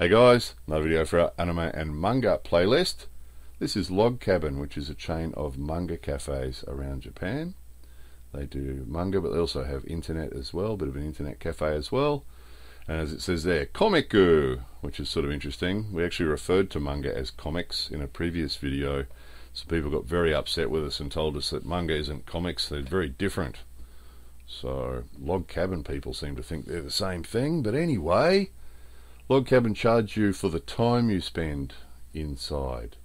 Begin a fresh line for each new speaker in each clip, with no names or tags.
Hey guys, another video for our anime and manga playlist. This is Log Cabin, which is a chain of manga cafes around Japan. They do manga, but they also have internet as well, a bit of an internet cafe as well. And as it says there, komiku, which is sort of interesting. We actually referred to manga as comics in a previous video, so people got very upset with us and told us that manga isn't comics, they're very different. So Log Cabin people seem to think they're the same thing, but anyway, Log Cabin charge you for the time you spend inside.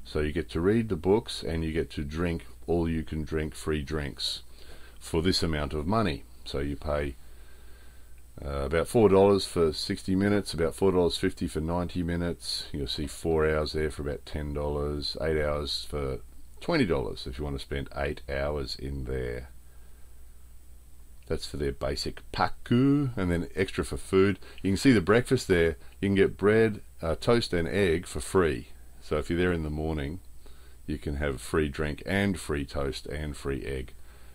So you get to read the books and you get to drink all you can drink free drinks for this amount of money. So you pay about $4 for 60 minutes, about $4.50 for 90 minutes. You'll see 4 hours there for about $10, 8 hours for $20 if you want to spend 8 hours in there. That's for their basic paku, and then extra for food. You can see the breakfast there. You can get bread, toast and egg for free. So if you're there in the morning, you can have free drink and free toast and free egg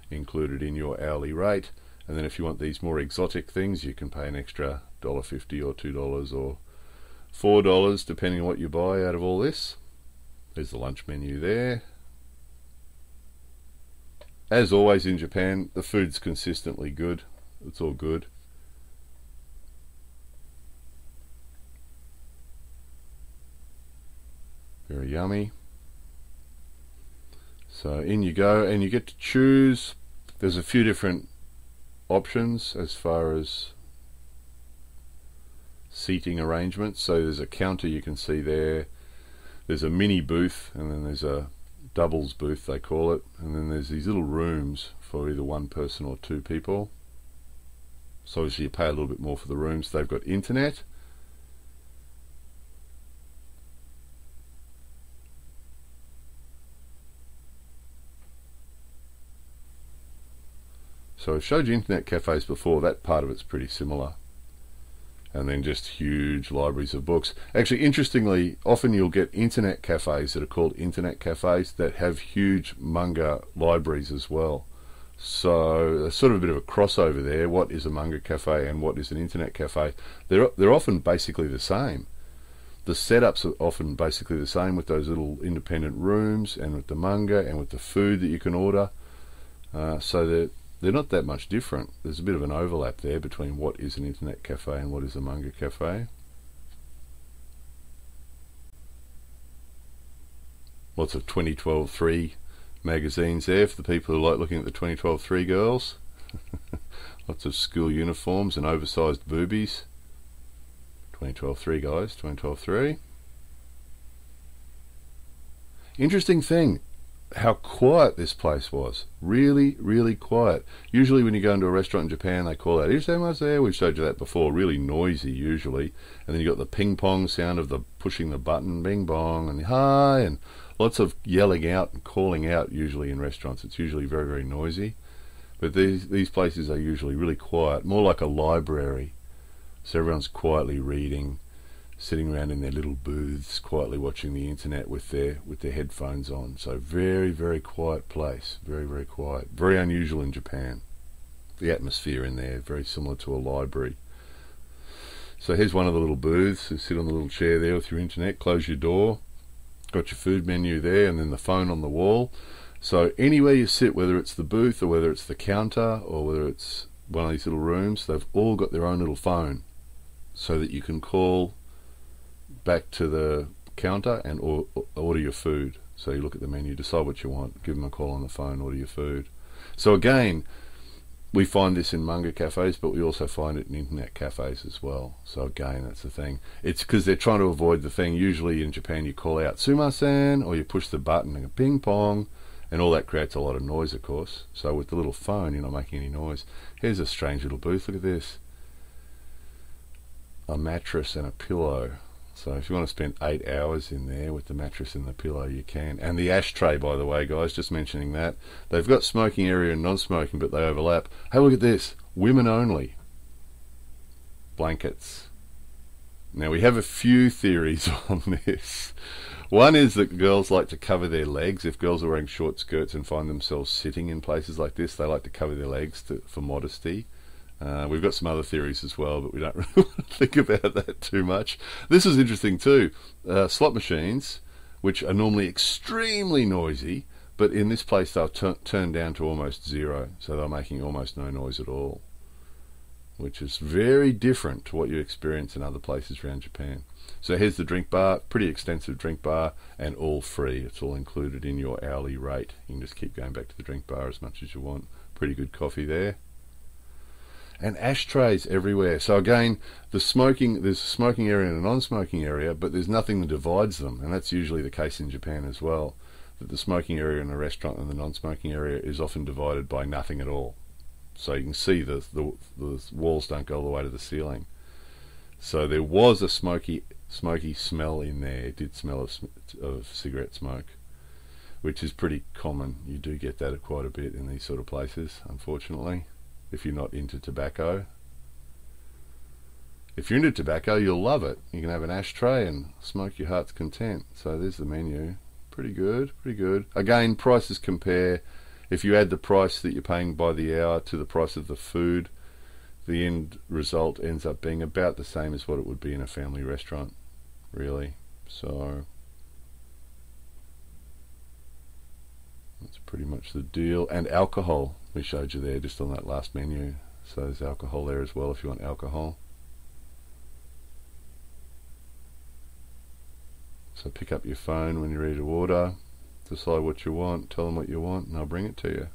included in your hourly rate. And then if you want these more exotic things, you can pay an extra $1.50 or $2 or $4 depending on what you buy out of all this. There's the lunch menu there. As always in Japan, the food's consistently good. It's all good. Very yummy. So in you go, and you get to choose. There's a few different options as far as seating arrangements. So there's a counter you can see there. There's a mini booth, and then there's a doubles booth they call it, and then there's these little rooms for either one person or two people. So obviously you pay a little bit more for the rooms. They've got internet, so I've showed you internet cafes before. That part of it's pretty similar. And then just huge libraries of books. Actually, interestingly, often you'll get internet cafes that are called internet cafes that have huge manga libraries as well. So there's sort of a bit of a crossover there. What is a manga cafe and what is an internet cafe? They're often basically the same. The setups are often basically the same, with those little independent rooms and with the manga and with the food that you can order. So they're not that much different. There's a bit of an overlap there between what is an internet cafe and what is a manga cafe. Lots of 2012-3 magazines there for the people who like looking at the 2012-3 girls. Lots of school uniforms and oversized boobies. 2012-3 guys, 2012-3. Interesting thing, how quiet this place was. Really, really quiet. Usually when you go into a restaurant in Japan, they call out, "Irashimasu." We've showed you that before. Really noisy usually. And then you got the ping pong sound of the pushing the button, bing bong, and hi, and lots of yelling out and calling out usually in restaurants. It's usually very, very noisy. But these places are usually really quiet, more like a library. So everyone's quietly reading, sitting around in their little booths, quietly watching the internet with their headphones on. So very, very quiet place. Very, very quiet. Very unusual in Japan. The atmosphere in there, very similar to a library. So here's one of the little booths. You sit on the little chair there with your internet, close your door. Got your food menu there, and then the phone on the wall. So anywhere you sit, whether it's the booth or whether it's the counter or whether it's one of these little rooms, they've all got their own little phone so that you can call back to the counter and order your food. So you look at the menu, decide what you want, give them a call on the phone, order your food. So again, we find this in manga cafes, but we also find it in internet cafes as well. So again, that's the thing. It's because they're trying to avoid the thing. Usually in Japan you call out "sumimasen" or you push the button and a ping pong, and all that creates a lot of noise, of course. So with the little phone, you're not making any noise. Here's a strange little booth. Look at this. A mattress and a pillow. So if you want to spend 8 hours in there with the mattress and the pillow, you can. And the ashtray, by the way, guys, just mentioning that. They've got smoking area and non-smoking, but they overlap. Hey, look at this. Women only. Blankets. Now, we have a few theories on this. One is that girls like to cover their legs. If girls are wearing short skirts and find themselves sitting in places like this, they like to cover their legs for modesty. We've got some other theories as well, but we don't really want to think about that too much. This is interesting too. Slot machines, which are normally extremely noisy, but in this place they'll turn down to almost zero, so they're making almost no noise at all, which is very different to what you experience in other places around Japan. So here's the drink bar, pretty extensive drink bar, and all free. It's all included in your hourly rate. You can just keep going back to the drink bar as much as you want. Pretty good coffee there. And ashtrays everywhere. So again, there's a smoking area and a non-smoking area, but there's nothing that divides them, and that's usually the case in Japan as well. That the smoking area in a restaurant and the non-smoking area is often divided by nothing at all. So you can see the walls don't go all the way to the ceiling. So there was a smoky smell in there. It did smell of cigarette smoke, which is pretty common. You do get that quite a bit in these sort of places, unfortunately, if you're not into tobacco. If you're into tobacco, you'll love it. You can have an ashtray and smoke your heart's content. So there's the menu. Pretty good, pretty good. Again, prices compare. If you add the price that you're paying by the hour to the price of the food, the end result ends up being about the same as what it would be in a family restaurant, really. So that's pretty much the deal. And alcohol, we showed you there just on that last menu. So there's alcohol there as well if you want alcohol. So pick up your phone when you're ready to order, decide what you want, tell them what you want, and they'll bring it to you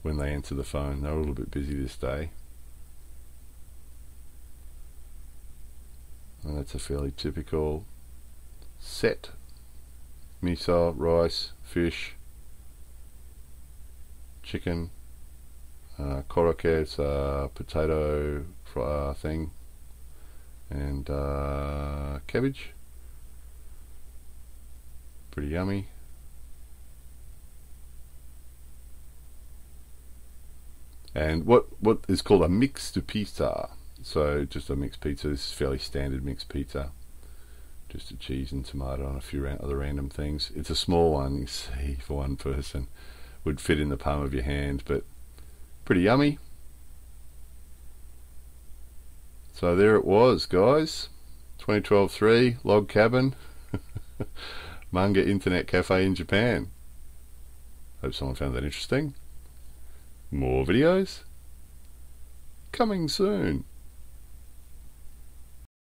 when they answer the phone. They're a little bit busy this day. And that's a fairly typical set. Miso, rice, fish, chicken, korokke, it's a potato thing, and cabbage. Pretty yummy. And what is called a mixed pizza. So just a mixed pizza. This is fairly standard mixed pizza. Just a cheese and tomato and a few other random things. It's a small one, you see, for one person. Would fit in the palm of your hand, but pretty yummy. So there it was, guys. 2012-3 log cabin. Manga internet cafe in Japan. Hope someone found that interesting. More videos coming soon.